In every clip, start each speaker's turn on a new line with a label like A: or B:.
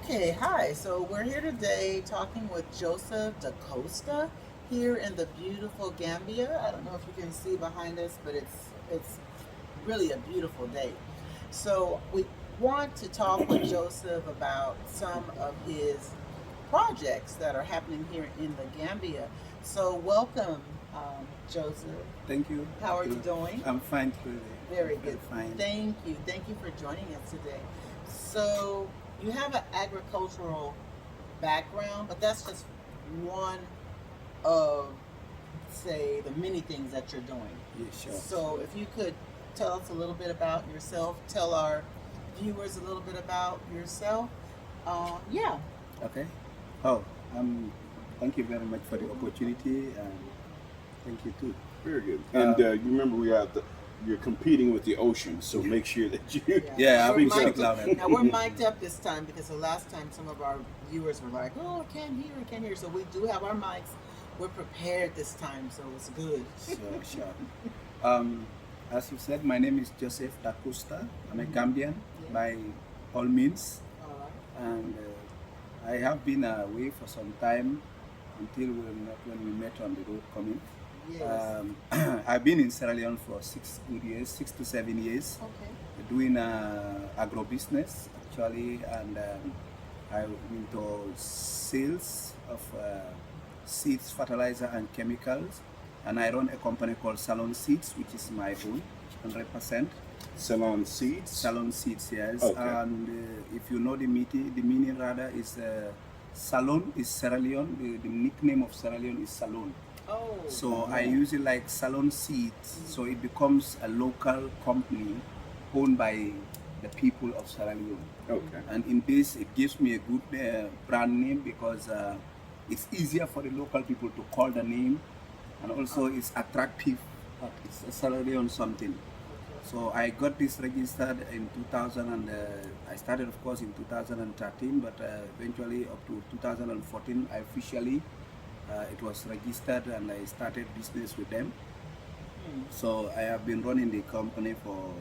A: Okay, hi. So we're here today talking with Joseph DeCosta here in the beautiful Gambia. I don't know if you can see behind us, but it's really a beautiful day. So we want to talk with Joseph about some of his projects that are happening here in the Gambia. So welcome, Joseph.
B: Thank you.
A: How are you doing?
B: I'm fine today.
A: Very good.
B: Fine.
A: Thank you. Thank you for joining us today. So, you have an agricultural background, but that's just one of, say, the many things that you're doing.
B: Yeah, sure.
A: So, if you could tell us a little bit about yourself, tell our viewers a little bit about yourself. Yeah.
B: Okay. Oh, thank you very much for the opportunity, and thank you too.
C: Very good. And you remember you're competing with the ocean, so make sure that you.
B: Yeah, I'll be
A: mic'd
B: speak
A: up.
B: louder.
A: Now we're mic'd up this time because the last time some of our viewers were like, "Oh, I can't hear, I can't hear." So we do have our mics. We're prepared this time, so it's good.
B: Sure. As you said, my name is Joseph DeCosta. I'm a Gambian by all means,
A: All right.
B: and I have been away for some time until when we met on the road coming.
A: Yes.
B: I've been in Sierra Leone for 6 to 7 years,
A: Okay.
B: doing agro business actually, and I'm into sales of seeds, fertilizer, and chemicals. And I run a company called Salon Seeds, which is my own, 100%.
C: Salon Seeds.
B: Salon Seeds, yes.
C: Okay.
B: And if you know the meaning rather is Salon is Sierra Leone. The nickname of Sierra Leone is Salon.
A: Oh.
B: So I use it like Salon Seeds, so it becomes a local company owned by the people of Sierra Leone.
C: Okay.
B: And in this, it gives me a good brand name because it's easier for the local people to call the name, and also it's attractive. It's a Sierra Leone something. So I got this registered in 2000, and I started, of course, in 2013, but eventually up to 2014, I officially. It was registered and I started business with them. So I have been running the company for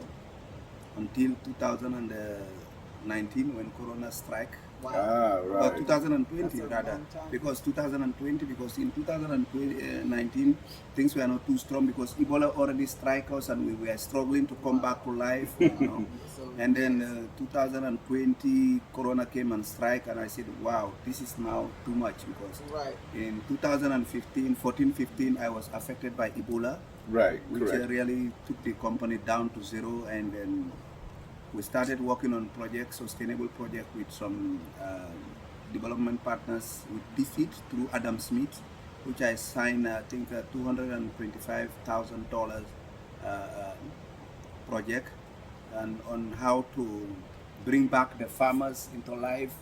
B: until 2019 when Corona struck.
A: Wow.
C: Right.
B: Or 2020
A: That's a
B: rather,
A: long time.
B: because 2020, because in 2019 things were not too strong because Ebola already struck us and we were struggling to come back to life.
A: So,
B: And then 2020 Corona came and struck, and I said, wow, this is now too much because
A: right.
B: in 2014-15 I was affected by Ebola,
C: Right.
B: which
C: Correct.
B: really took the company down to zero, and then we started working on sustainable project with some development partners with defeat through Adam Smith, which I signed I think $225,000 project, and on how to bring back the farmers into life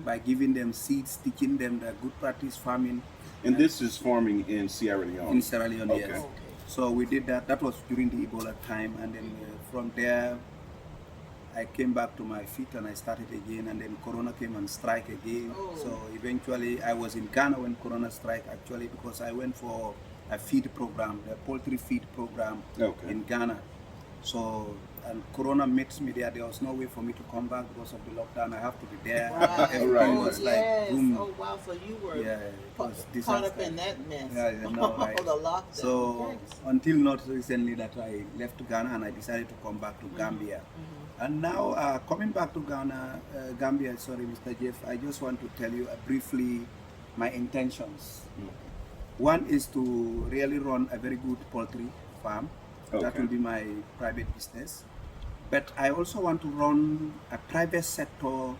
B: by giving them seeds, teaching them the good practice farming.
C: And this is farming in Sierra Leone.
B: In Sierra Leone,
C: Okay.
B: yes. So we did that. That was during the Ebola time, and then from there, I came back to my feet and I started again. And then Corona came and struck again.
A: Oh.
B: So eventually, I was in Ghana when Corona struck actually because I went for a feed program, the poultry feed program in Ghana. So and Corona met me there. There was no way for me to come back because of the lockdown. I have to be there.
A: Wow.
B: Everything
A: Oh,
B: was
A: yes.
B: like boom.
A: Oh, wow. So you were
B: It was
A: caught
B: disaster.
A: up in that mess.
B: Yeah, I know, right?
A: The lockdown.
B: So until not recently that I left Ghana and I decided to come back to Gambia. And now coming back to Gambia, sorry Mr. Jeff, I just want to tell you briefly my intentions. One is to really run a very good poultry farm. That will be my private business. But I also want to run a private sector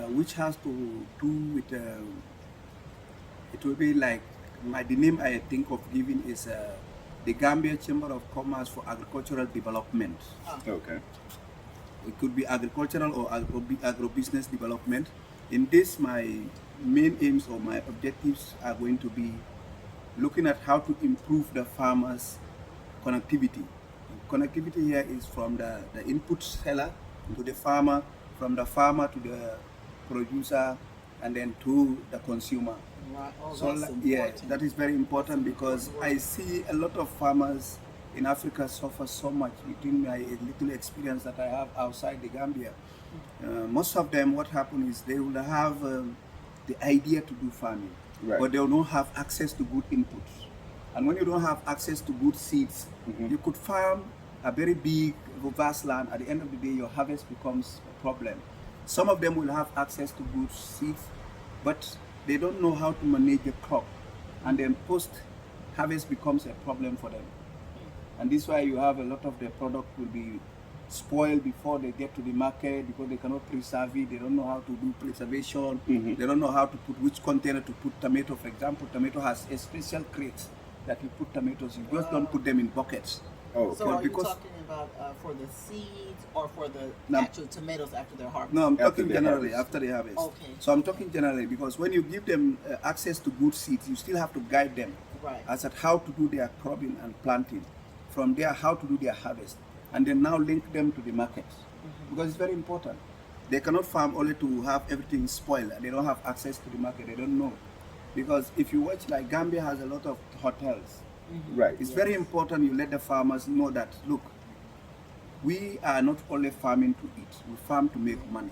B: which has to do with, it will be like, the name I think of giving is the Gambia Chamber of Commerce for Agricultural Development.
C: Okay.
B: It could be agricultural or agro-business development. In this, my main aims or my objectives are going to be looking at how to improve the farmers' connectivity. Connectivity here is from the input seller to the farmer, from the farmer to the producer, and then to the consumer.
A: Right. Oh,
B: So
A: that's
B: yeah,
A: important.
B: that is very important because I see a lot of farmers in Africa suffer so much within my little experience that I have outside the Gambia. Most of them, what happens is they will have the idea to do farming,
C: Right.
B: but they will not have access to good inputs. And when you don't have access to good seeds, you could farm a very big, vast land. At the end of the day, your harvest becomes a problem. Some of them will have access to good seeds, but they don't know how to manage the crop. And then post-harvest becomes a problem for them. And this is why you have a lot of their product will be spoiled before they get to the market because they cannot preserve it. They don't know how to do preservation. They don't know how to put which container to put tomato. For example, tomato has a special crate that you put tomatoes. You just don't put them in buckets.
C: Oh,
A: So
C: okay.
A: are you
B: because-
A: talking about for the seeds or for the
B: No.
A: actual tomatoes after they're harvested?
B: No, I'm
C: After
B: talking
C: they
B: generally
C: harvest.
B: after they harvest.
A: Okay.
B: So I'm talking generally because when you give them access to good seeds, you still have to guide them
A: Right.
B: as at how to do their cropping and planting. From there, how to do their harvest, and then now link them to the markets because it's very important. They cannot farm only to have everything spoiled and they don't have access to the market. They don't know because if you watch, like Gambia has a lot of hotels.
C: Right.
B: It's very important you let the farmers know that, look, we are not only farming to eat, we farm to make money.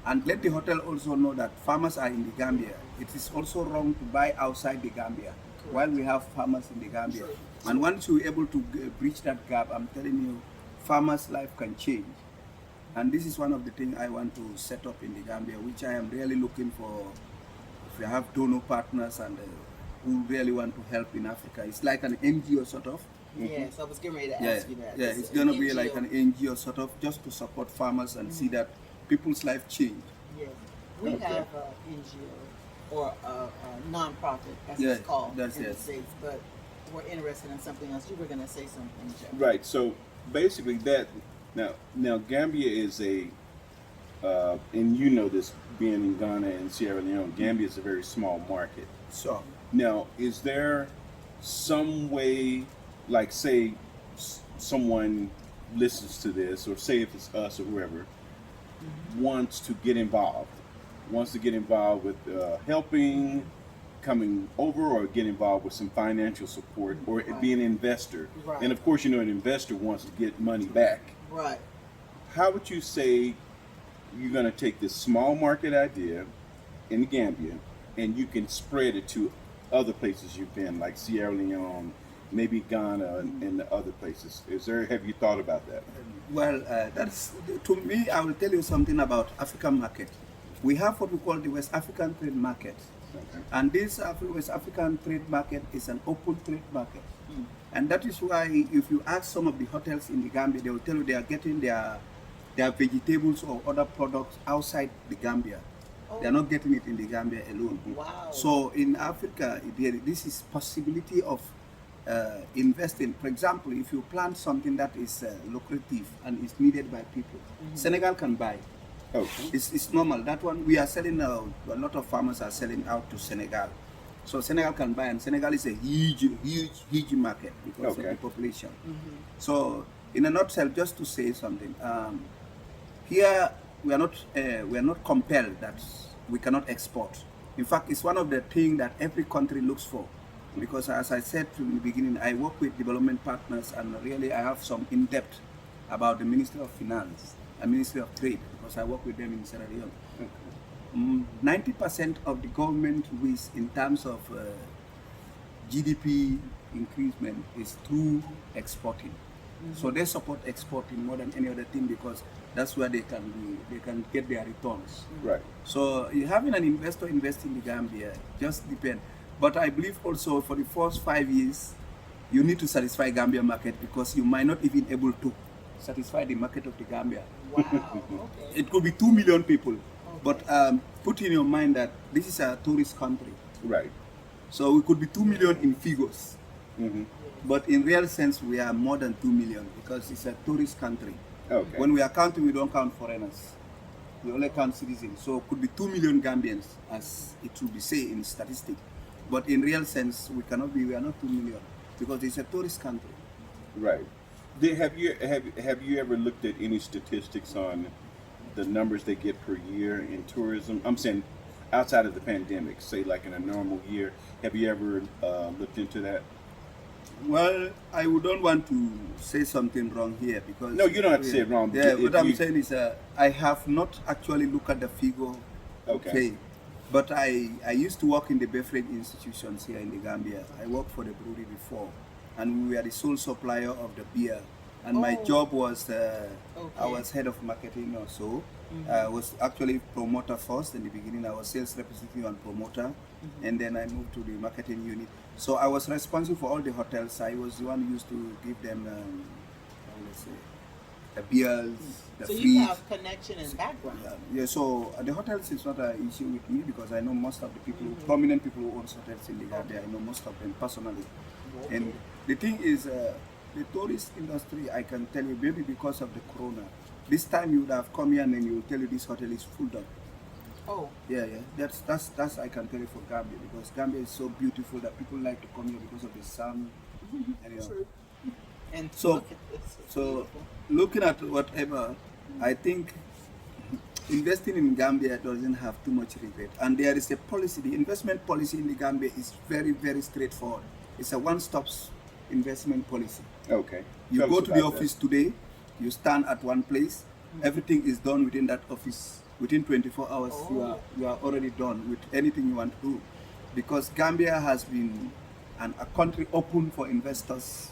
B: And let the hotel also know that farmers are in the Gambia. It is also wrong to buy outside the Gambia while we have farmers in the Gambia. And once you're able to bridge that gap, I'm telling you, farmers' life can change. And this is one of the things I want to set up in the Gambia, which I am really looking for. If you have donor partners and who really want to help in Africa, it's like an NGO sort of.
A: Yes, I was getting ready to
B: Yeah,
A: ask you that.
B: yeah, it's gonna be like an NGO sort of, just to support farmers and see that people's life change.
A: Yes. We
C: Okay.
A: have an NGO or a non-profit, as
B: Yeah,
A: it's called
B: that's
A: in the
B: it.
A: States, but we're interested in something else. You were going to say something, Jeff.
C: Right. So basically, that now Gambia is a, and you know this, being in Ghana and Sierra Leone, Gambia is a very small market.
B: So,
C: Now, is there some way, like say someone listens to this, or say if it's us or whoever, wants to get involved with helping, coming over, or get involved with some financial support, or
A: Right.
C: be an investor.
A: Right.
C: And of course, you know, an investor wants to get money back.
A: Right.
C: How would you say you're going to take this small market idea in Gambia and you can spread it to other places you've been, like Sierra Leone, maybe Ghana, and the other places? Have you thought about that?
B: well, that's, to me, I will tell you something about African market. We have what we call the West African trade market.
C: Okay.
B: And this West African trade market is an open trade market. And that is why if you ask some of the hotels in the Gambia, they will tell you they are getting their vegetables or other products outside the Gambia. They are not getting it in the Gambia alone.
A: Wow.
B: So in Africa, this is possibility of investing. For example, if you plant something that is lucrative and is needed by people, Senegal can buy.
C: Okay.
B: It's normal. That one we are selling now. A lot of farmers are selling out to Senegal, so Senegal can buy, and Senegal is a huge market because of
C: Okay.
B: the population. So, in a nutshell, just to say something, here we are not compelled that we cannot export. In fact, it's one of the things that every country looks for, because as I said from the beginning, I work with development partners, and really I have some in-depth about the Ministry of Finance and Ministry of Trade, because I work with them in Sierra Leone. 90% of the government risk in terms of GDP increasement is through exporting. So they support exporting more than any other thing because that's where they can get their returns.
C: Right.
B: So having an investor invest in the Gambia just depends. But I believe also for the first 5 years, you need to satisfy Gambia market because you might not even able to satisfy the market of the Gambia.
A: Wow. Okay.
B: It could be 2 million people, but put in your mind that this is a tourist country.
C: Right.
B: So we could be 2 million in figures,
C: Mm-hmm.
B: but in real sense we are more than 2 million because it's a tourist country.
C: Okay.
B: When we are counting, we don't count foreigners. We only count citizens. So it could be 2 million Gambians, as it would be say in statistic. But in real sense, we are not 2 million because it's a tourist country.
C: Right. Have you ever looked at any statistics on the numbers they get per year in tourism? I'm saying outside of the pandemic, say like in a normal year. Have you ever looked into that?
B: Well, I don't want to say something wrong here because
C: No, you don't have to say it wrong.
B: Yeah,
C: If
B: what I'm
C: you-
B: saying is I have not actually looked at the figure.
C: Okay.
B: But I used to work in the beverage institutions here in the Gambia. I worked for the brewery before, and we were the sole supplier of the beer. And my job was I was head of marketing or so. I was actually promoter first in the beginning. I was sales representative and promoter, and then I moved to the marketing unit. So I was responsible for all the hotels. I was the one who used to give them, let's say, the beers, the
A: So
B: fridge.
A: you have connection and background.
B: Yeah, so the hotels is not an issue with me because I know most of the people, prominent people who own hotels in the Gambia. I know most of them personally. And the thing is, the tourist industry, I can tell you, maybe because of the corona, this time you would have come here and then you will tell you this hotel is full up.
A: Oh.
B: Yeah. That's I can tell you for Gambia because Gambia is so beautiful that people like to come here because of the sun. And, you know.
A: True. And
B: So,
A: look at this. It's
B: so
A: beautiful.
B: looking at whatever, I think investing in Gambia doesn't have too much regret. And there is a policy, the investment policy in the Gambia is very, very straightforward. It's a one-stop investment policy.
C: Okay.
B: You
C: Tell
B: go
C: us
B: to the
C: about
B: office today, you stand at one place, everything is done within that office. Within 24 hours, you are already done with anything you want to do. Because Gambia has been a country open for investors.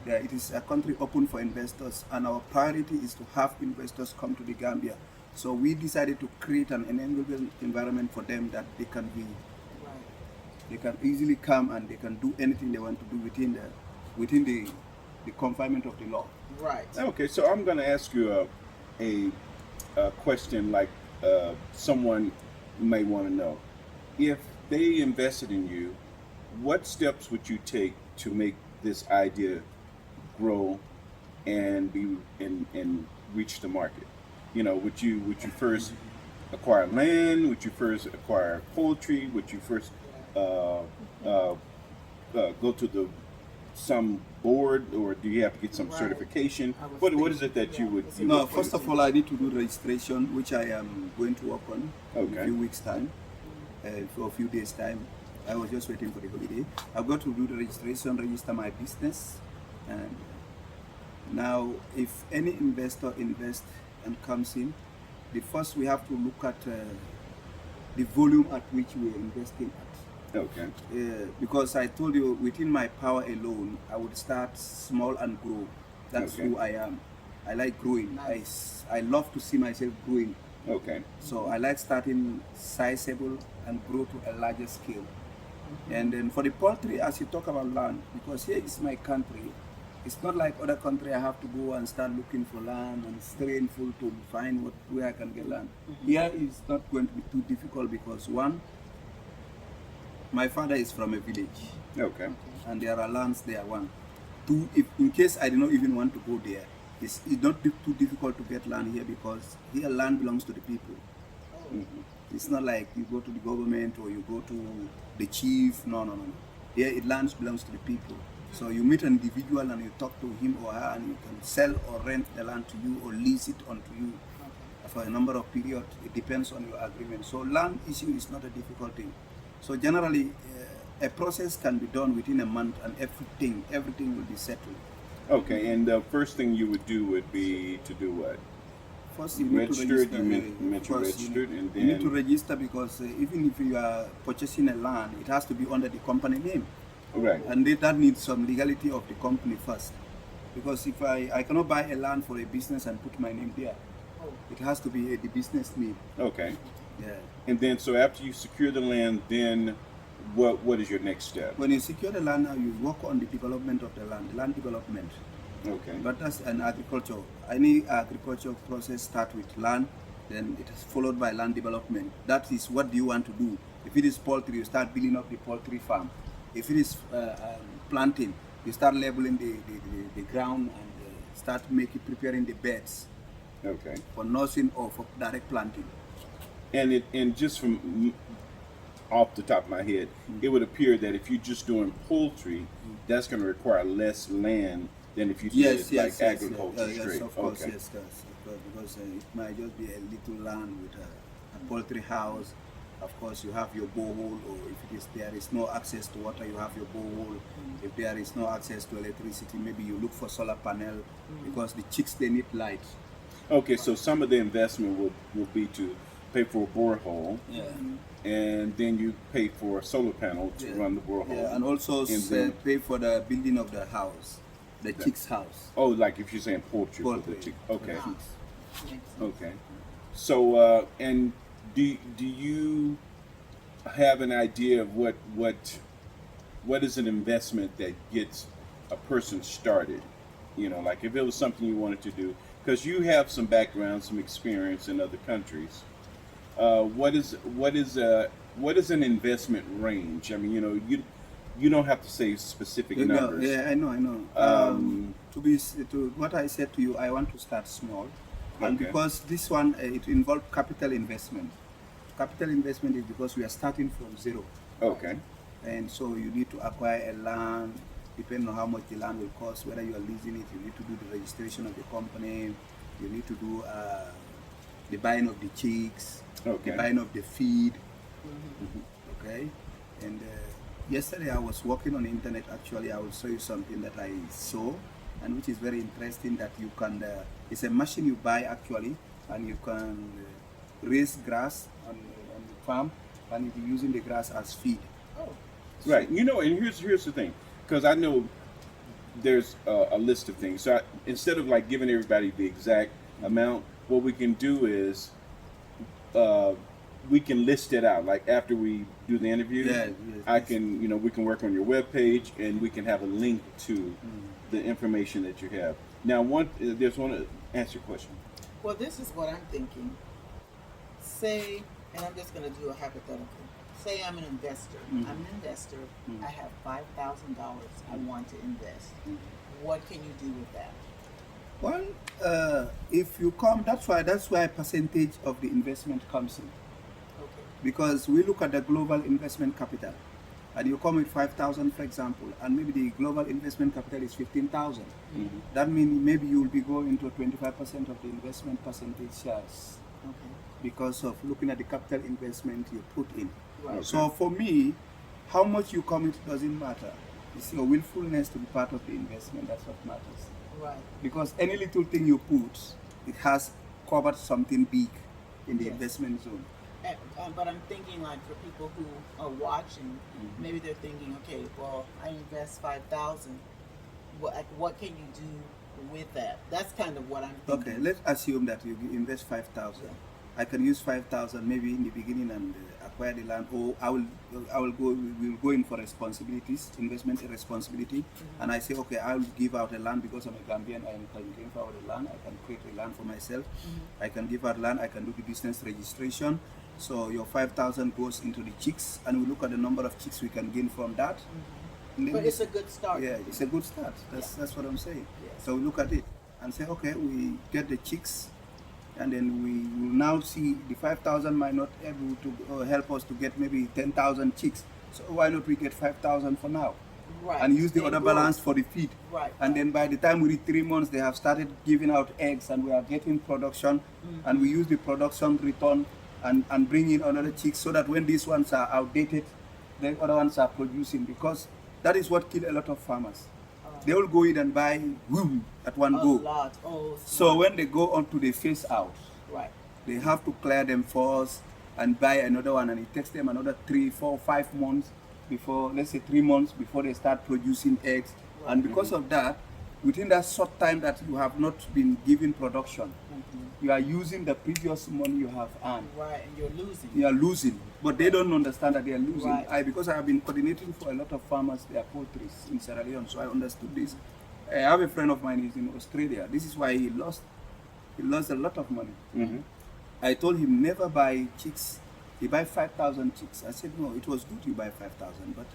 B: Yeah, it is a country open for investors, and our priority is to have investors come to the Gambia. So we decided to create an enabling environment for them that they can be, they can easily come and they can do anything they want to do within the confinement of the law.
A: Right.
C: Okay, so I'm going to ask you a question like someone may want to know. If they invested in you, what steps would you take to make this idea grow and reach the market? You know, would you first acquire land? Would you first acquire poultry? Would you first go to some board, or do you have to get some certification? What is it that you would?
B: No, first of all, I need to do registration, which I am going to work on in a few weeks' time, for a few days' time. I was just waiting for the holiday. I've got to do the registration, register my business, and now if any investor invests and comes in, first we have to look at the volume at which we are investing at.
C: Okay.
B: Because I told you, within my power alone, I would start small and grow. That's who I am. I like growing.
A: Nice.
B: I love to see myself growing.
C: Okay.
B: So I like starting sizable and grow to a larger scale. And then for the poultry, as you talk about land, because here is my country, it's not like other country I have to go and start looking for land and strainful to find where I can get land. Here is not going to be too difficult because one, my father is from a village.
C: Okay.
B: And there are lands there. One. Two, if in case I do not even want to go there, it's not too difficult to get land here because here land belongs to the people. It's not like you go to the government or you go to the chief. No. Here land belongs to the people. So you meet an individual and you talk to him or her and you can sell or rent the land to you or lease it onto you for a number of periods. It depends on your agreement. So land issue is not a difficult thing. So generally, a process can be done within a month and everything will be settled.
C: Okay, and the first thing you would do would be to do what?
B: First, you need to register.
C: You mentioned registered, and then
B: you need to register because even if you are purchasing a land, it has to be under the company name.
C: Right.
B: And that needs some legality of the company first. Because if I cannot buy a land for a business and put my name there, it has to be the business name.
C: Okay.
B: Yeah.
C: And then, so after you secure the land, then what is your next step?
B: When you secure the land now, you work on the development of the land development.
C: Okay.
B: But that's an agriculture. Any agricultural process starts with land, then it is followed by land development. That is what do you want to do. If it is poultry, you start building up the poultry farm. If it is planting, you start leveling the ground and start preparing the beds.
C: Okay.
B: For nursing or for direct planting.
C: And just from off the top of my head, it would appear that if you're just doing poultry, that's going to require less land than if you did agriculture straight.
B: Yes, of course,
C: okay.
B: yes, because it might just be a little land with a poultry house, of course, you have your borehole, or if there is no access to water, you have your borehole. If there is no access to electricity, maybe you look for solar panel, because the chicks, they need light.
C: Okay, so some of the investment will be to pay for a borehole, and then you pay for a solar panel to run the borehole.
B: Yeah, and also
C: then
B: pay for the building of the house, the chick's house.
C: Oh, like if you're saying poultry for the chick. Okay.
A: Chicks.
C: Okay. So, and do you have an idea of what is an investment that gets a person started? You know, like if it was something you wanted to do, because you have some background, some experience in other countries. What is an investment range? I mean, you know, you don't have to say specific numbers.
B: Yeah, I know. To what I said to you, I want to start small, and because this one it involves capital investment. Capital investment is because we are starting from zero.
C: Okay.
B: And so you need to acquire a land, depending on how much the land will cost, whether you are leasing it, you need to do the registration of the company, you need to do the buying of the chicks, the buying of the feed. Okay. And yesterday I was working on the internet. Actually, I will show you something that I saw, and which is very interesting, that you can, it's a machine you buy actually, and you can raise grass on the farm, and you'll be using the grass as feed.
A: Oh.
C: Right. You know, and here's the thing, because I know there's a list of things. So instead of like giving everybody the exact amount, what we can do is we can list it out. Like after we do the interview, I can, you know, we can work on your webpage, and we can have a link to the information that you have. Now, there's one to answer your question.
A: Well, this is what I'm thinking. Say, and I'm just going to do a hypothetical. Say I'm an investor. I'm an investor. I have $5,000 I want to invest. What can you do with that?
B: Well, if you come, that's why percentage of the investment comes in.
A: Okay.
B: Because we look at the global investment capital, and you come with 5,000, for example, and maybe the global investment capital is 15,000. That means maybe you will be going to 25% of the investment percentage shares.
A: Okay.
B: Because of looking at the capital investment you put in.
A: Right.
B: So for me, how much you commit doesn't matter. It's your willfulness to be part of the investment. That's what matters.
A: Right.
B: Because any little thing you put, it has covered something big in the investment zone.
A: But I'm thinking, like, for people who are watching, maybe they're thinking, okay, well, I invest 5,000. What can you do with that? That's kind of what I'm thinking.
B: Okay, let's assume that you invest 5,000. I can use 5,000 maybe in the beginning and acquire the land, or we'll go in for responsibilities, investment responsibility, and I say, okay, I'll give out a land because I'm a Gambian. I can give out a land. I can create a land for myself. I can give out land. I can do the business registration. So your 5,000 goes into the chicks, and we look at the number of chicks we can gain from that.
A: But it's a good start.
B: Yeah, it's a good start. That's what I'm saying.
A: Yes.
B: So we look at it and say, okay, we get the chicks, and then we will now see the 5,000 might not able to help us to get maybe 10,000 chicks. So why not we get 5,000 for now?
A: Right.
B: And use the other balance for the feed.
A: Right.
B: And then by the time we reach 3 months, they have started giving out eggs, and we are getting production, and we use the production return and bring in another chicks, so that when these ones are outdated, the other ones are producing, because that is what kills a lot of farmers. They will go in and buy at one go.
A: Lot. Oh,
B: so when they go on to the phase out,
A: right,
B: they have to clear them first and buy another one, and it takes them another 3, 4, 5 months before, let's say 3 months before they start producing eggs. Right. And because of that, within that short time that you have not been given production, you are using the previous money you have earned.
A: Right, and you're losing.
B: You are losing, but they don't understand that they are losing.
A: Right.
B: Because I have been coordinating for a lot of farmers, their poultry in Sierra Leone, so I understood this. I have a friend of mine who's in Australia. This is why he lost a lot of money. I told him never buy chicks. He buy 5,000 chicks. I said, no, it was good you buy 5,000, but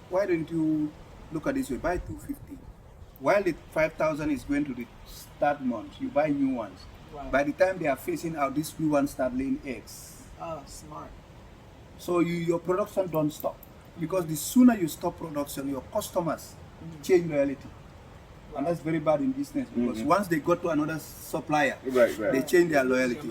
B: why don't you look at this way? Buy 250. While the 5,000 is going to the third month, you buy new ones. Right. By the time they are phasing out, these new ones start laying eggs.
A: Oh, smart.
B: So your production don't stop. Because the sooner you stop production, your customers change loyalty. Right. And that's very bad in business, because once they go to another supplier, they change their loyalty.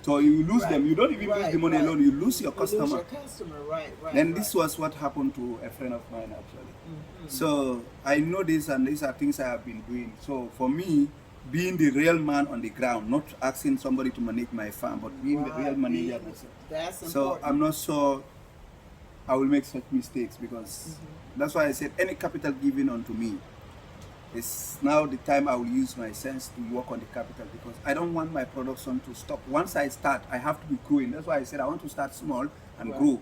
B: So you lose them. You don't even lose the money alone. You lose your customer.
A: You lose your customer, right.
B: And this was what happened to a friend of mine actually. So I know this, and these are things I have been doing. So for me, being the real man on the ground, not asking somebody to manage my farm, but being the real manager myself.
A: That's important.
B: So I'm not sure I will make such mistakes, because that's why I said any capital given unto me, it's now the time I will use my sense to work on the capital, because I don't want my production to stop. Once I start, I have to be growing. That's why I said I want to start small and grow.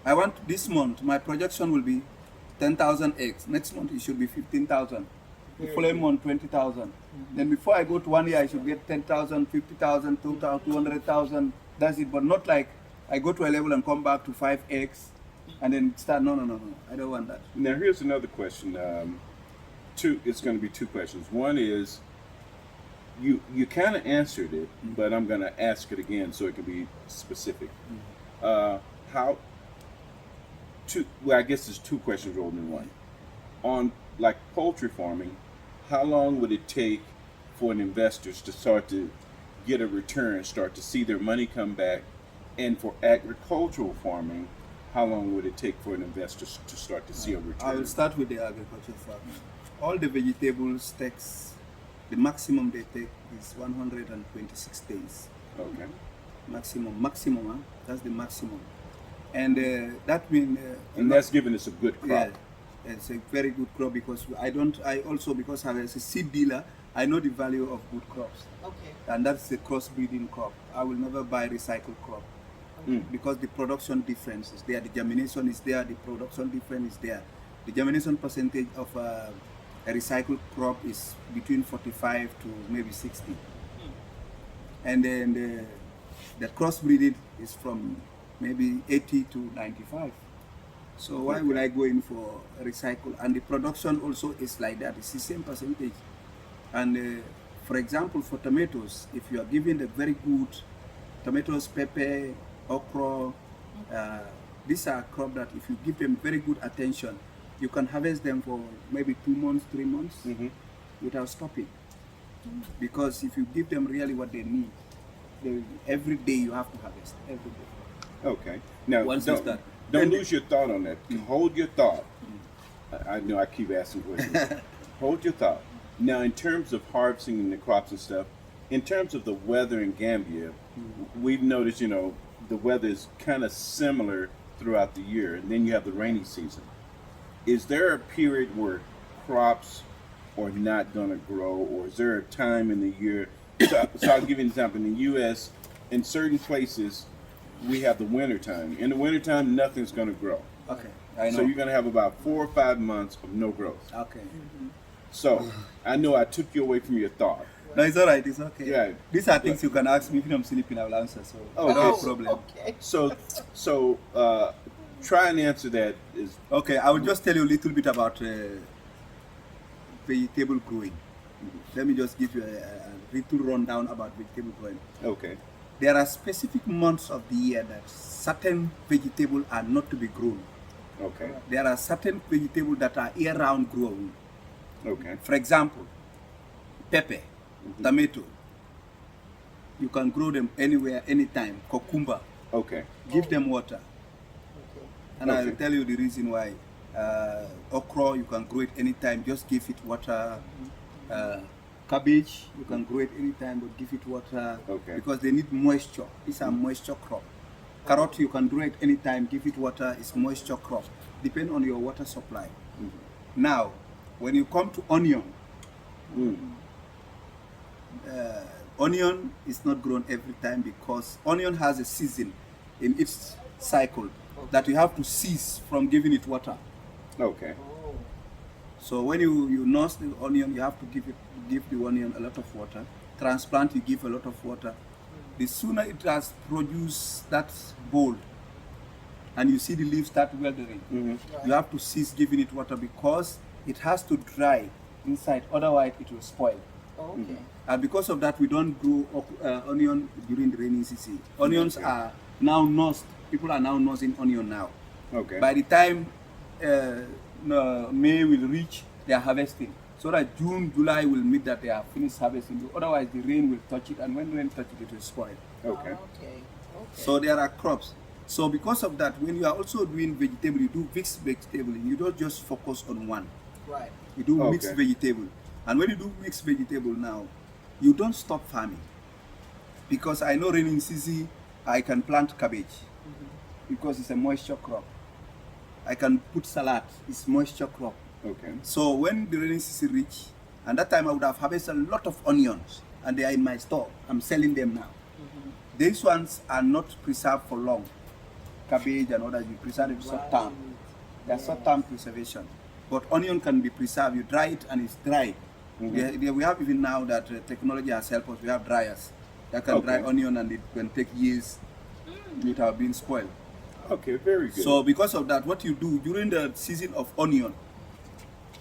B: I want this month, my projection will be 10,000 eggs. Next month it should be 15,000. The following month 20,000. Then before I go to 1 year, I should get 10,000, 50,000, 200,000. That's it. But not like I go to a level and come back to 5 eggs and then start. No. I don't want that.
C: Now here's another question. It's going to be two questions. One is, you kind of answered it, but I'm going to ask it again so it can be specific. I guess there's two questions rolled in one. On like poultry farming, how long would it take for an investors to start to get a return, start to see their money come back? And for agricultural farming, how long would it take for an investor to start to see a return?
B: I will start with the agricultural farming. All the vegetables takes, the maximum they take is 126 days.
C: Okay.
B: Maximum, that's the maximum. And that means...
C: and that's giving us a good crop.
B: Yeah, it's a very good crop, because because I was a seed dealer, I know the value of good crops.
A: Okay.
B: And that's the cross-breeding crop. I will never buy recycled crop. Because the production difference is there, the germination is there, the production difference is there. The germination percentage of a recycled crop is between 45 to maybe 60. And then the crossbreeding is from maybe 80 to 95. So why would I go in for recycle? And the production also is like that, it's the same percentage. And for example, for tomatoes, if you are given a very good tomatoes, pepper, okra, these are crops that if you give them very good attention, you can harvest them for maybe 2 months, 3 months without stopping. Because if you give them really what they need, every day you have to harvest, every day.
C: Okay. Now,
B: Once
C: don't lose your thought on that. Hold your thought. I know I keep asking questions. Hold your thought. Now, in terms of harvesting the crops and stuff, in terms of the weather in Gambia, we've noticed, the weather is kind of similar throughout the year, and then you have the rainy season. Is there a period where crops are not going to grow, or is there a time in the year? So I'll give you an example. In the U.S., in certain places, we have the winter time. In the winter time, nothing's going to grow.
B: Okay, I know.
C: So you're going to have about 4 or 5 months of no growth.
B: Okay.
C: So I know I took you away from your thought.
B: No, it's all right. It's okay.
C: Yeah.
B: These are things you can ask me. If I'm sleeping, I will answer. So no problem.
A: Okay.
C: So try and answer that.
B: Okay, I will just tell you a little bit about vegetable growing. Let me just give you a little rundown about vegetable growing.
C: Okay.
B: There are specific months of the year that certain vegetables are not to be grown.
C: Okay.
B: There are certain vegetables that are year-round grown.
C: Okay.
B: For example, pepper, tomato. You can grow them anywhere, anytime. Cucumber.
C: Okay.
B: Give them water.
A: Okay.
B: And I will tell you the reason why. Okra, you can grow it anytime. Just give it water. Cabbage, you can grow it anytime, but give it water.
C: Okay.
B: Because they need moisture. These are moisture crop. Carrot, you can grow it anytime. Give it water. It's moisture crop. Depend on your water supply. Now, when you come to onion, onion is not grown every time, because onion has a season in its cycle that you have to cease from giving it water.
C: Okay.
B: So when you nurse the onion, you have to give the onion a lot of water. Transplant, you give a lot of water. The sooner it has produced that bulb, and you see the leaves start withering, you have to cease giving it water, because it has to dry inside, otherwise it will spoil.
A: Okay.
B: And because of that, we don't grow onion during the rainy season. Onions are now nursed. People are now nursing onion now.
C: Okay.
B: By the time May will reach, they are harvesting. so that June, July will meet that they are finished harvesting. Otherwise, the rain will touch it, and when rain touch it, it will spoil.
C: Okay.
A: Okay.
B: So there are crops. So because of that, when you are also doing vegetable, you do mixed vegetable. You don't just focus on one.
A: Right.
B: You do
C: Okay.
B: mixed vegetable. And when you do mixed vegetable now, you don't stop farming. Because I know raining season, I can plant cabbage because it's a moisture crop. I can put salad, it's moisture crop.
C: Okay.
B: So when the rainy season reach, and that time I would have harvested a lot of onions, and they are in my store. I'm selling them now. These ones are not preserved for long. Cabbage and others, you preserve it short term. They are short term preservation. But onion can be preserved. You dry it and it's dry. We have even now that technology has helped us. We have dryers that can dry onion, and it can take years without being spoiled.
C: Okay, very good.
B: So because of that, what you do during the season of onion,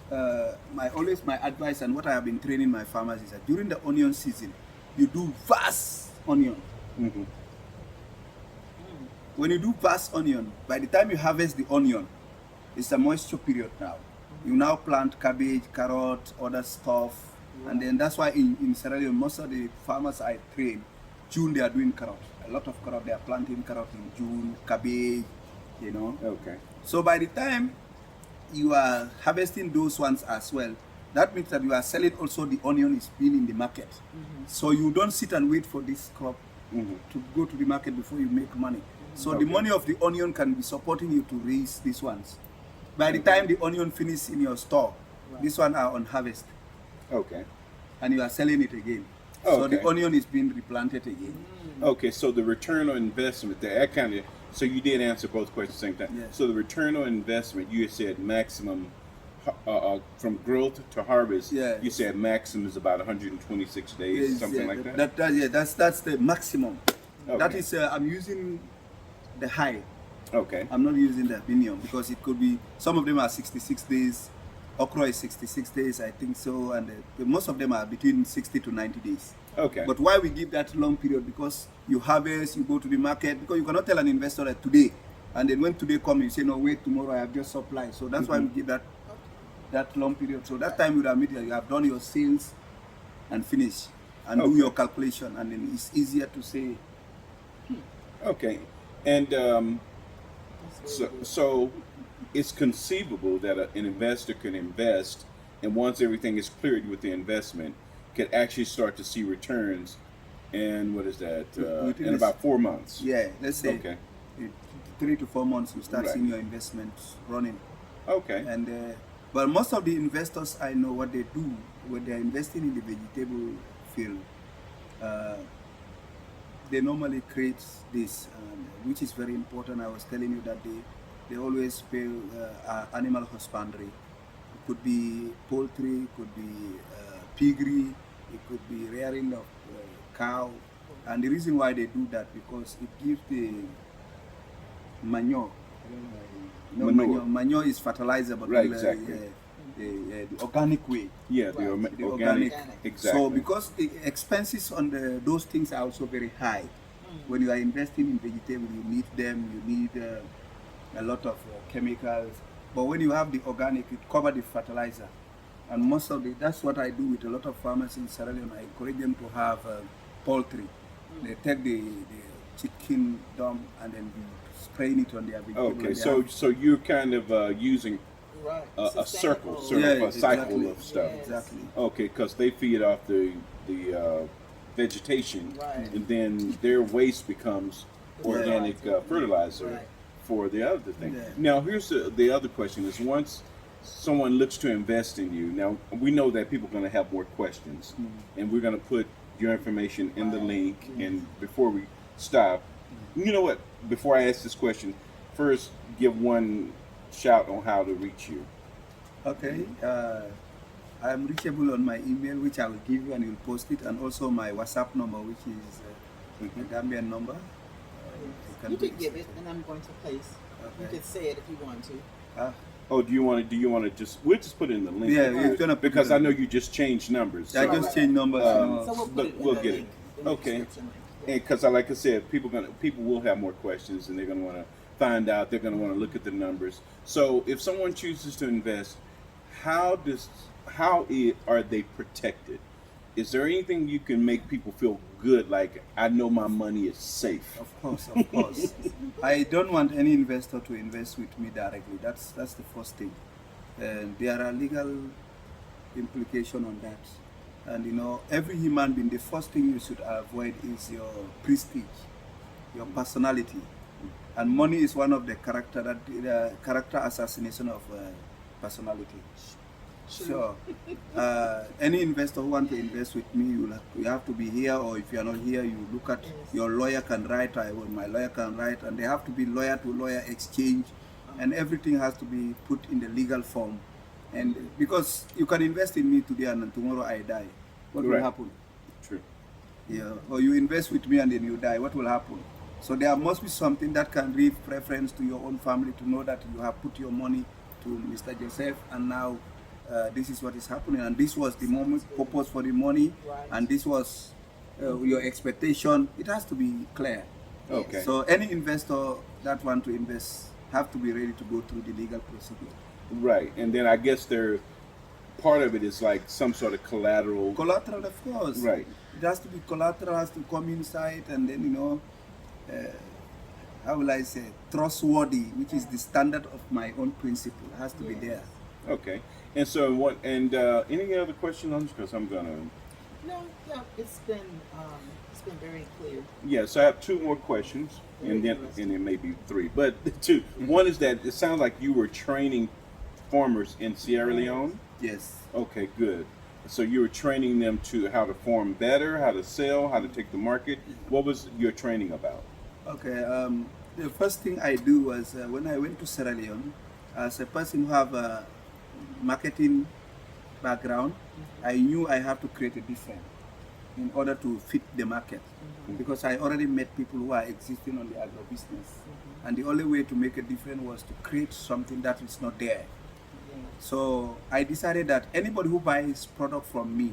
B: my advice and what I have been training my farmers is that during the onion season, you do vast onion. When you do vast onion, by the time you harvest the onion, it's a moisture period now. You now plant cabbage, carrot, other stuff, and then that's why in Sierra Leone, most of the farmers I train, June they are doing carrot. A lot of carrot, they are planting carrot in June, cabbage, you know.
C: Okay.
B: So by the time you are harvesting those ones as well, that means that you are selling also the onion is being in the market. So you don't sit and wait for this crop to go to the market before you make money. So the money of the onion can be supporting you to raise these ones. By the time the onion finishes in your store, these ones are on harvest.
C: Okay.
B: And you are selling it again. So
C: Okay.
B: the onion is being replanted again.
C: Okay, so the return on investment, that kind of, so you did answer both questions at the same time.
B: Yes.
C: So the return on investment, you said maximum, from growth to harvest,
B: Yeah.
C: you said maximum is about 126 days,
B: Yes,
C: something
B: yeah,
C: like that?
B: that's the maximum. That
C: Okay.
B: is, I'm using the high.
C: Okay.
B: I'm not using the opinion because it could be, some of them are 66 days, okra is 66 days, I think so, and most of them are between 60 to 90 days.
C: Okay.
B: But why we give that long period? Because you harvest, you go to the market, because you cannot tell an investor that today, and then when today comes, you say, no, wait, tomorrow I have just supply. So that's why we give that long period. So that time you have done your sales and finish, and do your calculation, and then it's easier to say.
C: Okay. And so it's conceivable that an investor can invest, and once everything is cleared with the investment, can actually start to see returns. And what is that? In about 4 months.
B: Yeah, let's say
C: Okay.
B: 3 to 4 months you start
C: Right.
B: seeing your investments running.
C: Okay.
B: And but most of the investors I know, what they do when they are investing in the vegetable field, they normally create this, which is very important. I was telling you that they always pay animal husbandry. It could be poultry, it could be piggery, it could be rearing of cow. And the reason why they do that, because it gives the manure. Manure is fertilizer, but
C: Right, exactly.
B: The organic way.
C: Yeah,
A: Right.
C: the organic. Exactly.
B: So because the expenses on those things are also very high. When you are investing in vegetable, you need them, you need a lot of chemicals. But when you have the organic, it covers the fertilizer. And most of that's what I do with a lot of farmers in Sierra Leone. I encourage them to have poultry. They take the chicken dump and then spraying it on their vegetable.
C: Okay, so you're kind of using a circle, a cycle of stuff.
B: Exactly.
C: Okay, because they feed off the vegetation,
A: Right.
C: and then their waste becomes organic fertilizer
A: Right.
C: for the other thing.
B: Yeah.
C: Now, here's the other question: is once someone looks to invest in you, now we know that people are going to have more questions, and we're going to put your information in the link. And before we stop, you know what? Before I ask this question, first give one shout on how to reach you.
B: Okay. I am reachable on my email, which I will give you and you'll post it, and also my WhatsApp number, which is the Gambian number.
A: You can give it, and I'm going to place. You
B: Okay.
A: can say it if you want to.
C: Oh, do you want to just? We'll just put it in the link.
B: Yeah, we're gonna put
C: because
B: it
C: I
B: in.
C: know you just changed numbers.
B: I
C: so-
B: just changed numbers.
A: So we'll put
C: but
A: it in
C: we'll
A: the
C: get
A: link,
C: it.
A: in the
C: Okay.
A: description link.
C: And because, like I said, people will have more questions, and they're going to want to find out. They're going to want to look at the numbers. So, if someone chooses to invest, how does are they protected? Is there anything you can make people feel good, like I know my money is safe?
B: Of course, of course. I don't want any investor to invest with me directly. That's the first thing. And there are legal implications on that. And you know, every human being, the first thing you should avoid is your prestige, your personality. And money is one of the character assassination of personality. Sure. Any investor who want to invest with me, you have to be here, or if you are not here, you look at your lawyer can write, my lawyer can write, and they have to be lawyer to lawyer exchange, and everything has to be put in the legal form. And because you can invest in me today and tomorrow I die, what will happen?
C: True.
B: Yeah. Or you invest with me and then you die, what will happen? So there must be something that can give preference to your own family to know that you have put your money to Mr. Joseph, and now this is what is happening, and this was the moment purpose for the money, and this was your expectation. It has to be clear.
C: Okay.
B: So any investor that want to invest have to be ready to go through the legal procedure.
C: Right, and then I guess part of it is like some sort of collateral.
B: Collateral, of course.
C: Right.
B: It has to be collateral, has to come inside, and then, you know, how will I say, trustworthy, which is the standard of my own principle, has to be there.
C: Okay. And so any other questions on this? Because I'm gonna.
A: No, it's been very clear.
C: Yeah, so I have two more questions, and then maybe three, but two. One is that it sounds like you were training farmers in Sierra Leone.
B: Yes.
C: Okay, good. So you were training them to how to farm better, how to sell, how to take the market. What was your training about?
B: Okay. The first thing I do was when I went to Sierra Leone, as a person who have a marketing background, I knew I have to create a difference in order to fit the market, because I already met people who are existing on the agribusiness, and the only way to make a difference was to create something that is not there. So I decided that anybody who buys product from me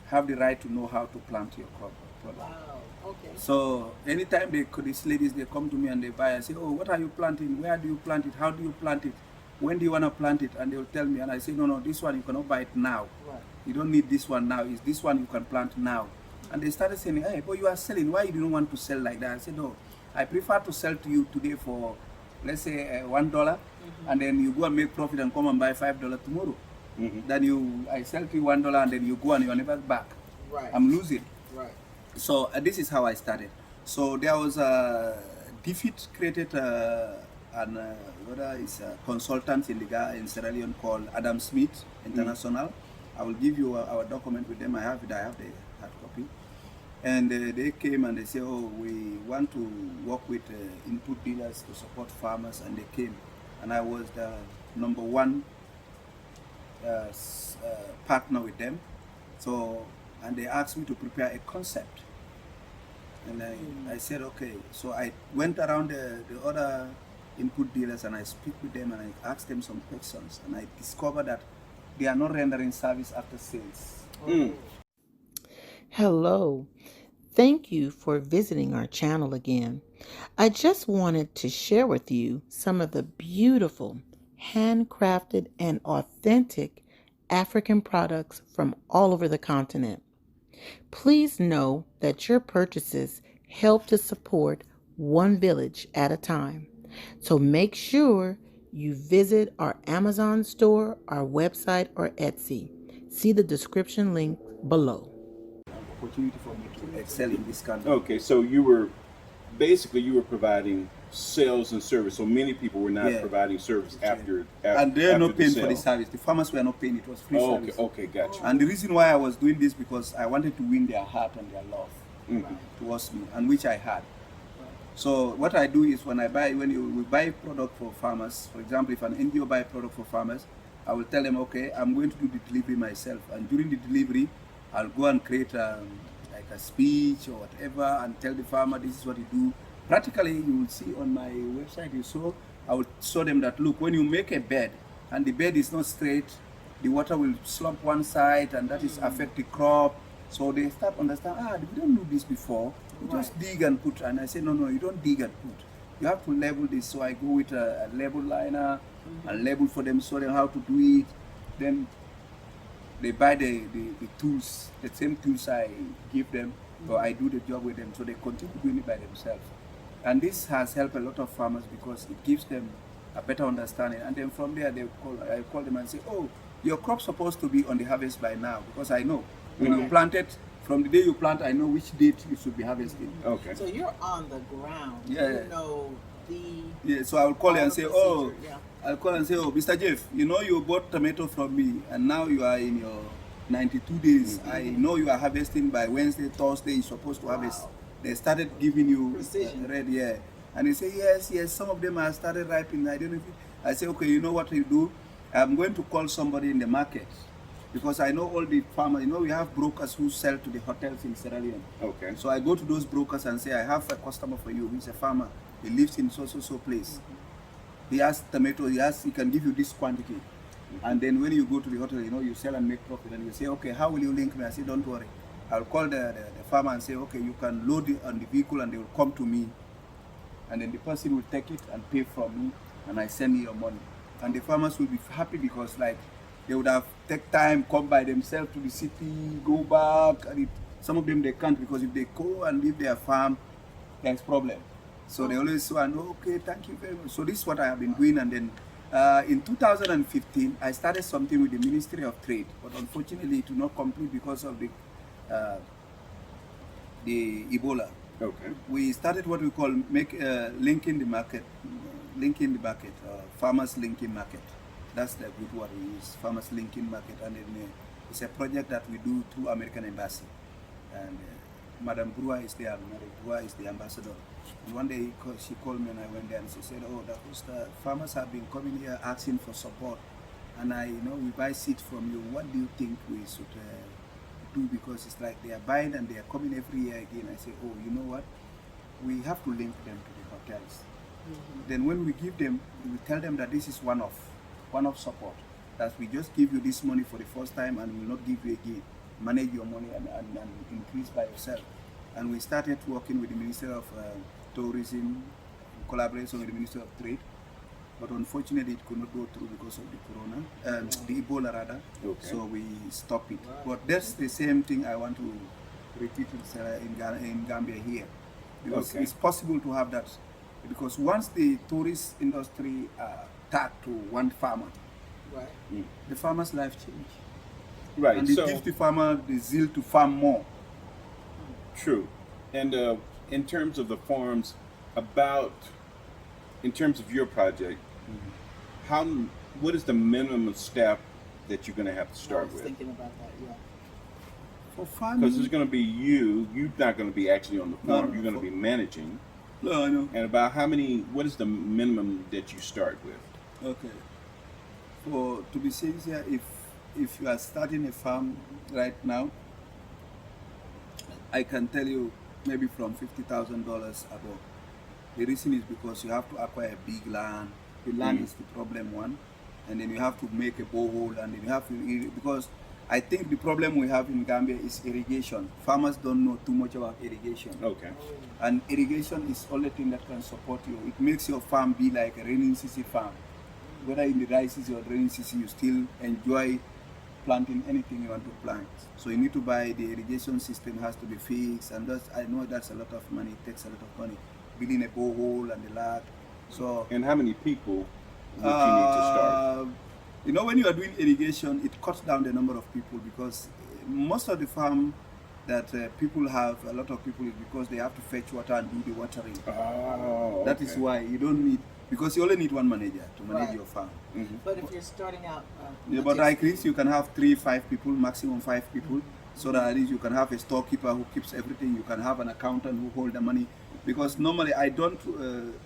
B: have the right to know how to plant your crop product.
A: Wow. Okay.
B: So anytime these ladies, they come to me and they buy, I say, oh, what are you planting? Where do you plant it? How do you plant it? When do you want to plant it? And they will tell me, and I say, no, this one you cannot buy it now.
A: Right.
B: You don't need this one now. It's this one you can plant now. And they started saying, hey, but you are selling. Why you don't want to sell like that? I said, no, I prefer to sell to you today for, let's say, $1, and then you go and make profit and come and buy $5 tomorrow. Then I sell to you $1, and then you go and you are never back.
A: Right.
B: I'm losing.
A: Right.
B: So this is how I started. So there was a defeat created is a consultant in Sierra Leone called Adam Smith International. I will give you our document with them. I have it. I have the hard copy. And they came and they said, oh, we want to work with input dealers to support farmers, and they came. And I was the number one partner with them. So, and they asked me to prepare a concept. And I said, okay. So I went around the other input dealers and I speak with them and I asked them some questions, and I discovered that they are not rendering service after sales.
D: Hello. Thank you for visiting our channel again. I just wanted to share with you some of the beautiful, handcrafted, and authentic African products from all over the continent. Please know that your purchases help to support one village at a time. So make sure you visit our Amazon store, our website, or Etsy. See the description link below.
B: Opportunity for me to excel in this country.
C: Okay, so you were providing sales and service. So many people were not providing service after
B: and they're
C: after
B: not paying
C: the
B: for the
C: sale.
B: service. The farmers were not paying. It was free service.
C: Okay, gotcha.
B: And the reason why I was doing this, because I wanted to win their heart and their love towards me, and which I had. So what I do is when we buy product for farmers, for example, if an NGO buy product for farmers, I will tell them, okay, I'm going to do the delivery myself, and during the delivery, I'll go and create like a speech or whatever, and tell the farmer this is what you do. Practically, you will see on my website, I will show them that, look, when you make a bed and the bed is not straight, the water will slump one side, and that is affect the crop. So they start to understand, we don't do this before. You just dig and put. And I say, no, you don't dig and put. You have to label this. So I go with a label liner and label for them, show them how to do it. Then they buy the tools, the same tools I give them, or I do the job with them, so they continue doing it by themselves. And this has helped a lot of farmers because it gives them a better understanding. And then from there, I call them and say, oh, your crop's supposed to be on the harvest by now, because I know when you plant it, from the day you plant, I know which date you should be harvesting.
C: Okay.
A: So you're on the ground.
B: Yeah.
A: You know the.
B: Yeah, so I will call you and say, oh,
A: procedure, yeah.
B: I'll call and say, oh, Mr. Jeff, you know you bought tomato from me, and now you are in your 92 days. I know you are harvesting by Wednesday, Thursday, you're supposed to harvest. They started giving you
A: Precision.
B: red, yeah. And they say, yes, some of them have started ripening. I don't know if I say, okay, you know what you do? I'm going to call somebody in the market, because I know all the farmers, you know, we have brokers who sell to the hotels in Sierra Leone.
C: Okay.
B: So I go to those brokers and say, I have a customer for you. He's a farmer. He lives in so place. He has tomato. He can give you this quantity. And then when you go to the hotel, you know, you sell and make profit. And you say, okay, how will you link me? I say, don't worry. I'll call the farmer and say, okay, you can load it on the vehicle and they will come to me. And then the person will take it and pay from me, and I send you your money. And the farmers will be happy because, like, they would have take time, come by themselves to the city, go back. And some of them, they can't, because if they go and leave their farm, there's problem. So they always say, okay, thank you very much. So this is what I have been doing. And then in 2015, I started something with the Ministry of Trade, but unfortunately it did not complete because of the Ebola.
C: Okay.
B: We started what we call linking the market, farmers linking market. That's the good word we use, farmers linking market. And then, it's a project that we do through American Embassy. And Madam Brua is there, Madam Brua is the ambassador. And one day she called me and I went there and she said, oh, DeCosta, farmers have been coming here asking for support. And we buy seeds from you. What do you think we should do? Because it's like they are buying and they are coming every year again. I say, oh, you know what? We have to link them to the hotels. Then when we give them, we tell them that this is one-off support. That we just give you this money for the first time and we will not give you again. Manage your money and increase by yourself. And we started working with the Ministry of Tourism, in collaboration with the Ministry of Trade. But unfortunately, it could not go through because of the Ebola rather.
C: Okay.
B: So we stopped it. But that's the same thing I want to repeat in Gambia here. Because it's possible to have that. Because once the tourist industry tagged to one farmer, the farmer's life changed.
C: Right.
B: And it gives the farmer the zeal to farm more.
C: True. And in terms of the farms, in terms of your project, what is the minimum staff that you're going to have to start
A: I was
C: with?
A: thinking about that, yeah.
B: For farming,
C: Because there's going to be you're not going to be actually on the farm,
B: No,
C: you're going to be managing.
B: no, I know.
C: And about what is the minimum that you start with?
B: Okay. To be sincere, if you are starting a farm right now, I can tell you maybe from $50,000 above. The reason is because you have to acquire a big land. The land is the problem one, and then you have to make a borehole, and then you have to because I think the problem we have in Gambia is irrigation. Farmers don't know too much about irrigation.
C: Okay.
B: And irrigation is the only thing that can support you. It makes your farm be like a rainy season farm. Whether in the dry season or rainy season, you still enjoy planting anything you want to plant. So you need to buy the irrigation system, has to be fixed, and I know that's a lot of money. It takes a lot of money. Building a borehole and the lot. So.
C: And how many people would you need to start?
B: When you are doing irrigation, it cuts down the number of people, because most of the farm that people have, a lot of people, is because they have to fetch water and do the watering.
C: Oh,
B: That is why you don't need, because you only need one manager to manage
A: Right.
B: your farm.
A: But if you're starting out,
B: But at least you can have 3-5 people, maximum 5 people, so that at least you can have a storekeeper who keeps everything. You can have an accountant who holds the money. Because normally I don't,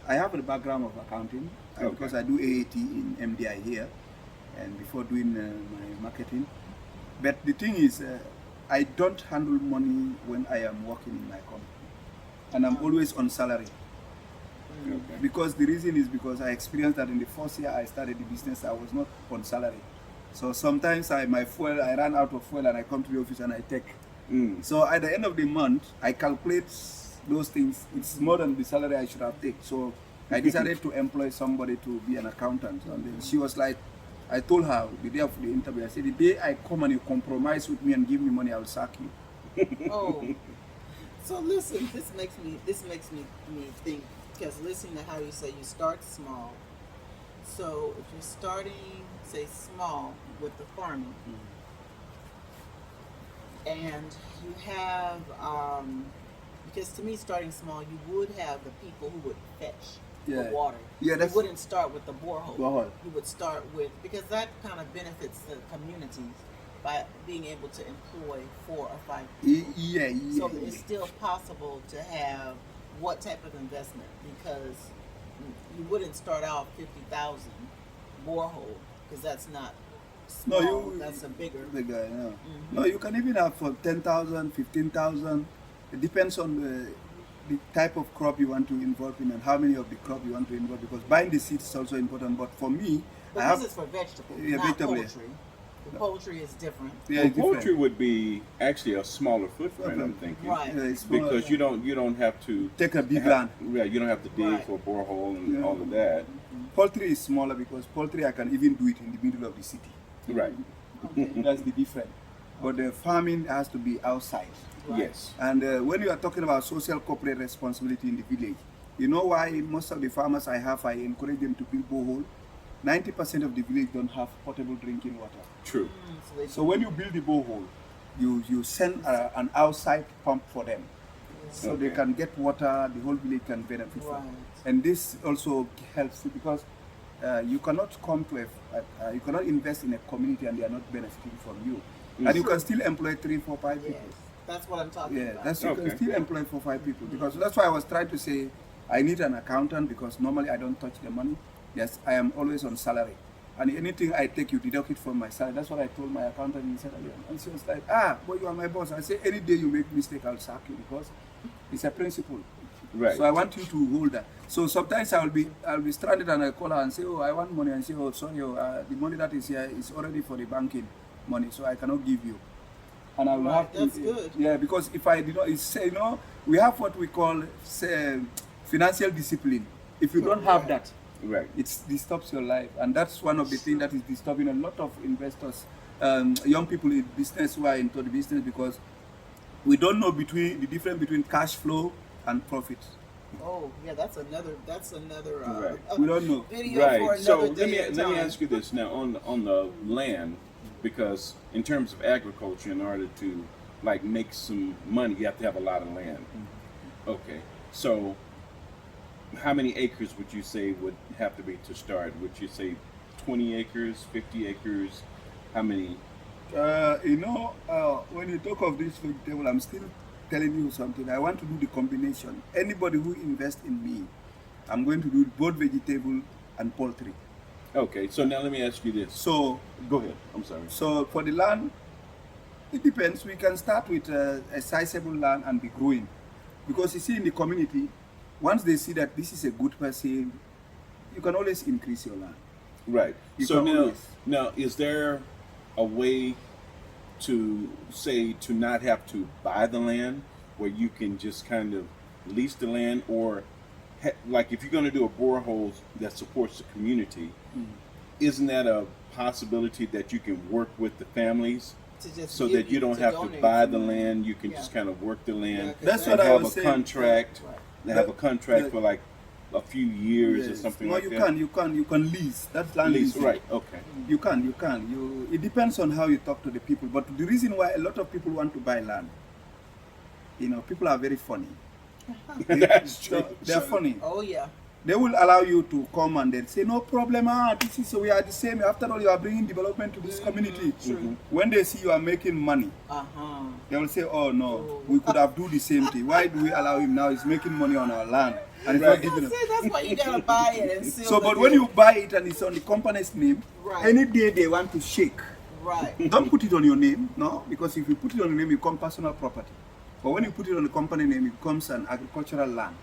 B: I have a background of accounting, because I do AAT in MDI here, and before doing my marketing. But the thing is, I don't handle money when I am working in my company, and I'm always on salary.
C: Okay.
B: Because the reason is because I experienced that in the first year I started the business, I was not on salary. So sometimes I ran out of fuel and I come to the office and I take. So at the end of the month, I calculate those things. It's more than the salary I should have taken. So I decided to employ somebody to be an accountant. And then she was like, I told her the day of the interview, I said, the day I come and you compromise with me and give me money, I will sack you.
A: Oh, so listen, this makes me think, because listening to how you say you start small. So if you're starting, say, small with the farming, and you have, because to me, starting small, you would have the people who would fetch the water.
B: Yeah,
A: you wouldn't start with the borehole.
B: Borehole.
A: You would start with, because that kind of benefits the communities by being able to employ 4 or 5 people. So it's still possible to have what type of investment, because you wouldn't start out 50,000 borehole, because that's not small, that's a bigger.
B: No, you can even have for 10,000, 15,000. It depends on the type of crop you want to involve in and how many of the crop you want to involve, because buying the seeds is also important. But for me,
A: but this is for vegetables, not poultry. The poultry is different.
C: Yeah, poultry would be actually a smaller footprint, I'm thinking.
A: Right.
C: Because you don't have to
B: take a big land.
C: Yeah, you don't have to dig for a borehole and all of that.
B: Poultry is smaller because poultry I can even do it in the middle of the city.
C: Right.
B: That's the difference. But the farming has to be outside.
A: Right.
C: Yes.
B: And when you are talking about social corporate responsibility in the village, you know why most of the farmers I encourage them to build borehole? 90% of the village don't have potable drinking water.
C: True.
B: So when you build the borehole, you send an outside pump for them. So they can get water, the whole village can benefit from it. And this also helps because you cannot come to you cannot invest in a community and they are not benefiting from you. And you can still employ 3, 4, 5 people.
A: Yes, that's what I'm talking about.
B: You can still employ 4, 5 people. Because that's why I was trying to say I need an accountant, because normally I don't touch the money. Yes, I am always on salary. And anything I take, you deduct it from my salary. That's what I told my accountant in Sierra Leone. And she was like, but you are my boss. I say, any day you make mistake, I'll sack you, because it's a principle.
C: Right.
B: So I want you to hold that. So sometimes I'll be stranded and I call her and say, I want money. And say, sorry, the money that is here is already for the banking money, so I cannot give you. And I will have to.
A: That's good.
B: Yeah, because if I did not, we have what we call financial discipline. If you don't have that, it disturbs your life, and that's one of the things that is disturbing a lot of investors, young people in business who are into the business, because we don't know the difference between cash flow and profit.
A: Oh, yeah, that's another
B: we don't know.
A: Video for
C: So
A: another
C: let me ask you this now on the land, because in terms of agriculture, in order to make some money, you have to have a lot of land. Okay, so how many acres would you say would have to be to start? Would you say 20 acres, 50 acres? How many? When you talk of this vegetable, I'm still telling you something. I want to do the combination. Anybody who invests in me, I'm going to do both vegetable and poultry. Okay, so now let me ask you this.
B: So
C: go ahead. I'm sorry.
B: So for the land, it depends. We can start with a sizable land and be growing, because you see in the community, once they see that this is a good person, you can always increase your land.
C: Right. So now, is there a way to not have to buy the land, where you can just kind of lease the land, or if you're going to do a borehole that supports the community, isn't that a possibility that you can work with the families so that you don't have to buy the land? You can just kind of work the land.
B: That's what I was saying.
C: Contract. They have a contract for a few years or something like that.
B: You can lease. That's land lease.
C: Right. Okay.
B: You can. It depends on how you talk to the people. But the reason why a lot of people want to buy land, people are very funny.
C: That's true.
B: They're funny.
A: Oh yeah.
B: They will allow you to come and then say, no problem, we are the same. After all, you are bringing development to this community. When they see you are making money, they will say, oh no, we could have do the same thing. Why do we allow him now? He's making money on our land. And it's not giving us.
A: That's why you gotta buy it and seal
B: but when you buy it and it's on the company's name, any day they want to shake. Don't put it on your name, no, because if you put it on your name, it becomes personal property. But when you put it on the company name, it becomes an agricultural land.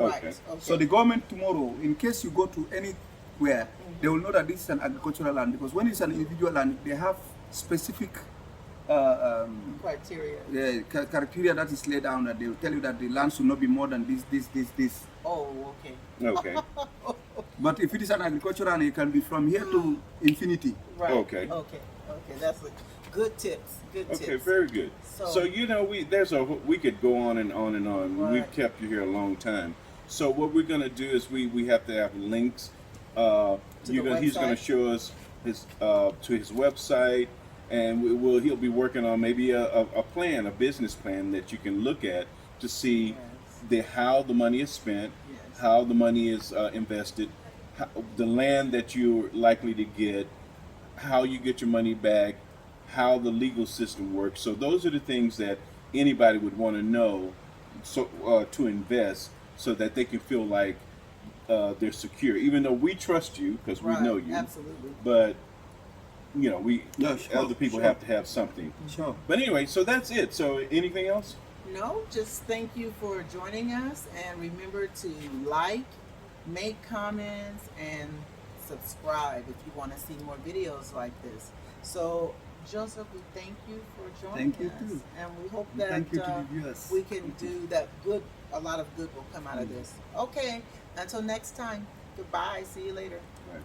C: Okay.
B: So the government tomorrow, in case you go to anywhere, they will know that this is an agricultural land, because when it's an individual land, they have specific criteria that is laid down, that they will tell you that the land should not be more than this.
A: Oh, okay.
C: Okay.
B: But if it is an agricultural, it can be from here to infinity.
A: Right.
C: Okay.
A: Okay. That's good tips. Good tips.
C: Okay, very good. So you know, we could go on and on and on.
A: Right.
C: We've kept you here a long time. So what we're gonna do is we have to have links. He's gonna
A: website.
C: show us his to his website, and he'll be working on maybe a plan, a business plan that you can look at to see how the money is spent,
A: Yes.
C: how the money is invested, the land that you're likely to get, how you get your money back, how the legal system works. So those are the things that anybody would want to know, so to invest, so that they can feel like they're secure. Even though we trust you because we
A: Right.
C: know you,
A: Absolutely.
C: but you know,
B: Sure,
C: other people
B: sure.
C: have to have something.
B: Sure.
C: But anyway, so that's it. So anything else?
A: No, just thank you for joining us, and remember to like, make comments, and subscribe if you want to see more videos like this. So, Joseph, we thank you for joining
B: Thank you
A: us,
B: too.
A: and we hope that
B: Thank you to the viewers.
A: we can do that good. A lot of good will come out of this. Okay, until next time. Goodbye. See you later.
C: Right.